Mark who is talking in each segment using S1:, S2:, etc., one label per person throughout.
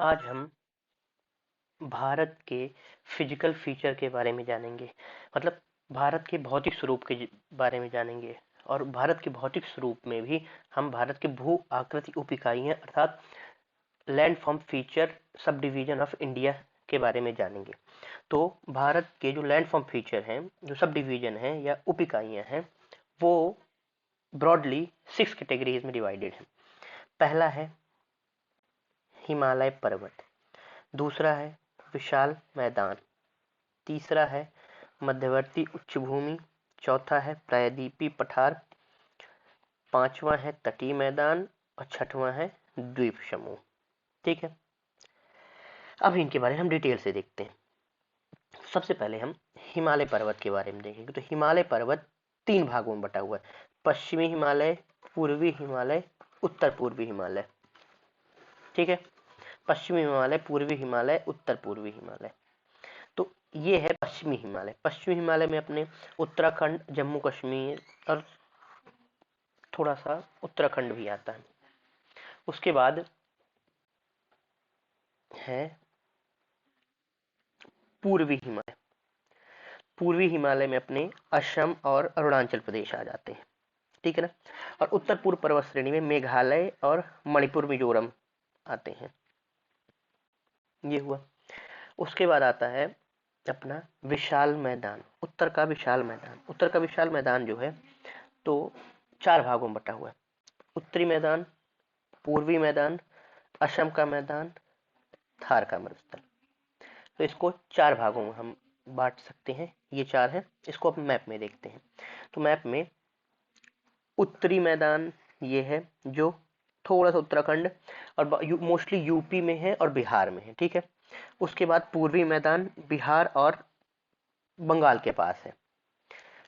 S1: आज हम भारत के फिजिकल फीचर के बारे में जानेंगे। मतलब भारत के भौतिक स्वरूप के बारे में जानेंगे। और भारत के भौतिक स्वरूप में भी हम भारत के भू आकृति उप इकाइयां अर्थात land form feature sub division of India के बारे में जानेंगे। तो भारत के जो लैंड फॉर्म फीचर हैं, जो सब डिवीजन हैं या उप इकाइयां हैं, वो ब्रॉडली 6 कैटेगरीज में डिवाइडेड है। पहला है हिमालय पर्वत, दूसरा है विशाल मैदान, तीसरा है मध्यवर्ती उच्च भूमि, चौथा है प्रायद्वीपीय पठार, पांचवा है तटीय मैदान और छठवां है द्वीप समूह। ठीक है, अब इनके बारे में हम डिटेल से देखते हैं। सबसे पहले हम हिमालय पर्वत के बारे में देखेंगे। तो हिमालय पर्वत 3 भागों में बटा हुआ है: पश्चिमी हिमालय, पूर्वी हिमालय, उत्तर पूर्वी हिमालय। ठीक है, पश्चिमी हिमालय, पूर्वी हिमालय, उत्तर पूर्वी हिमालय। तो ये है पश्चिमी हिमालय। पश्चिमी हिमालय में अपने उत्तराखंड, जम्मू कश्मीर और थोड़ा सा उत्तराखंड भी आता है। उसके बाद है पूर्वी हिमालय। पूर्वी हिमालय में अपने असम और अरुणाचल प्रदेश आ जाते हैं। ठीक है ना। और उत्तर पूर्व पर्वत श्रेणी में मेघालय और मणिपुर, मिजोरम आते हैं। ये हुआ। उसके बाद आता है अपना विशाल मैदान, उत्तर का विशाल मैदान। उत्तर का विशाल मैदान जो है तो 4 भागों में बटा हुआ है: उत्तरी मैदान, पूर्वी मैदान, असम का मैदान, थार का मरुस्थल। तो इसको 4 भागों में हम बांट सकते हैं। ये 4 है। इसको अब मैप में देखते हैं। तो मैप में उत्तरी मैदान ये है, जो थोड़ा सा उत्तराखंड और मोस्टली यूपी में है और बिहार में है। ठीक है। उसके बाद पूर्वी मैदान बिहार और बंगाल के पास है।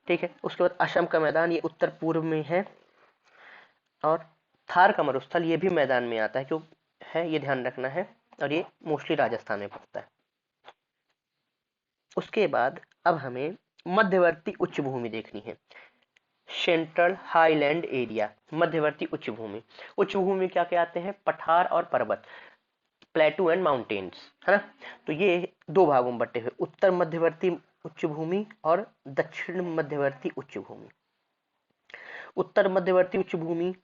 S1: ठीक है। उसके बाद असम का मैदान, ये उत्तर पूर्व में है। और थार का मरुस्थल ये भी मैदान में आता है, क्यों है ये ध्यान रखना है। और ये मोस्टली राजस्थान में पड़ता है। उसके बाद अब हमें मध्यवर्ती उच्च भूमि देखनी है। सेंट्रल हाईलैंड एरिया, मध्यवर्ती उच्च भूमि। उच्च भूमि क्या क्या आते हैं? पठार और पर्वत, प्लेटू एंड माउंटेन्स, है ना। तो ये 2 भागों में बटे हुए: उत्तर मध्यवर्ती उच्च भूमि और दक्षिण मध्यवर्ती उच्च भूमि। उत्तर मध्यवर्ती उच्च भूमि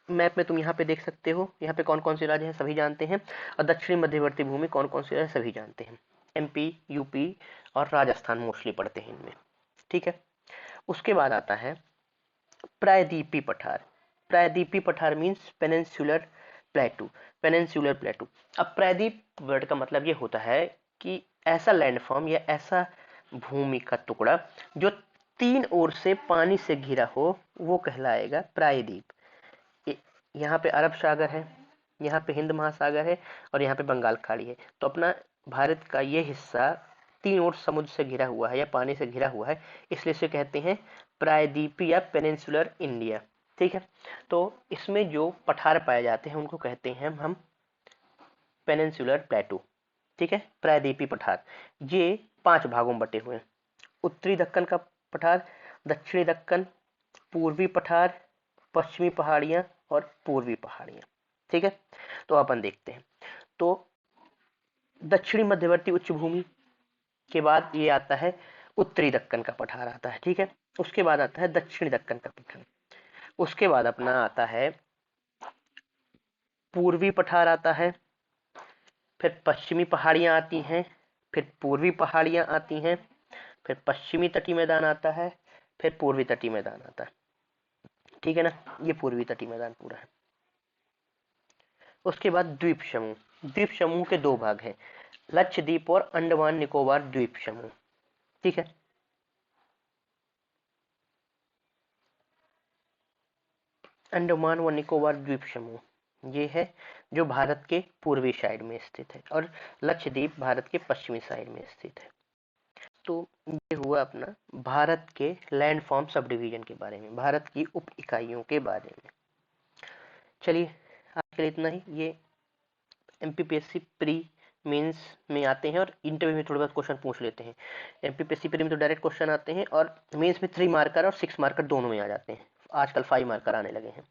S1: मैप में तुम यहाँ पे देख सकते हो। यहाँ पे कौन कौन से राज्य हैं सभी जानते हैं। और दक्षिणी मध्यवर्ती भूमि कौन कौन से राज्य सभी जानते हैं। एमपी, यूपी और राजस्थान मोस्टली पड़ते हैं इनमें। ठीक है। उसके बाद आता है प्रायद्वीपीय पठार। प्रायद्वीपीय पठार मीन्स पेनिनसुलर प्लेटू। पेनिनसुलर प्लेटू। अब प्रायद्वीप वर्ड का मतलब ये होता है कि ऐसा लैंडफॉर्म या ऐसा भूमि का टुकड़ा जो 3 ओर से पानी से घिरा हो, वो कहलाएगा प्रायद्वीप। यहाँ पे अरब सागर है, यहाँ पे हिंद महासागर है और यहाँ पे बंगाल खाड़ी है। तो अपना भारत का ये हिस्सा 3 ओर समुद्र से घिरा हुआ है या पानी से घिरा हुआ है, इसलिए इसे कहते हैं प्रायद्वीपीय या पेनिनसुलर इंडिया। ठीक है। तो इसमें जो पठार पाए जाते हैं उनको कहते हैं हम पेनिनसुलर प्लेटू। ठीक है, प्रायद्वीपीय पठार। ये 5 भागों में बटे हुए हैं: उत्तरी दक्कन का पठार, दक्षिणी दक्कन, पूर्वी पठार, पश्चिमी पहाड़ियां और पूर्वी पहाड़ियां। ठीक है। तो अपन देखते हैं। तो दक्षिणी मध्यवर्ती उच्च भूमि के बाद ये आता है उत्तरी दक्कन का पठार आता है। ठीक है। उसके बाद आता है दक्षिणी दक्कन का पठार। उसके बाद अपना आता है पूर्वी पठार आता है, फिर पश्चिमी पहाड़ियां आती हैं, फिर पूर्वी पहाड़ियां आती हैं, फिर पश्चिमी तटीय मैदान आता है, फिर पूर्वी तटीय मैदान आता है। ठीक है ना। ये पूर्वी तटीय मैदान पूरा है। उसके बाद द्वीप समूह। द्वीप समूह के 2 भाग हैं: लक्षद्वीप और अंडमान निकोबार द्वीप समूह। ठीक है। अंडमान व निकोबार द्वीप समूह ये है जो भारत के पूर्वी साइड में स्थित है और लक्षद्वीप भारत के पश्चिमी साइड में स्थित है। तो ये हुआ अपना भारत के लैंडफॉर्म सब डिवीजन के बारे में, भारत की उप इकाइयों के बारे में। चलिए आज के लिए इतना ही। ये एमपीपीएससी प्री मेंस में आते हैं और इंटरव्यू में थोड़े बहुत क्वेश्चन पूछ लेते हैं। एमपीपीएससी प्री में तो डायरेक्ट क्वेश्चन आते हैं और मेंस में 3 मार्कर और 6 मार्कर दोनों में आ जाते हैं। आजकल 5 मार्कर आने लगे हैं।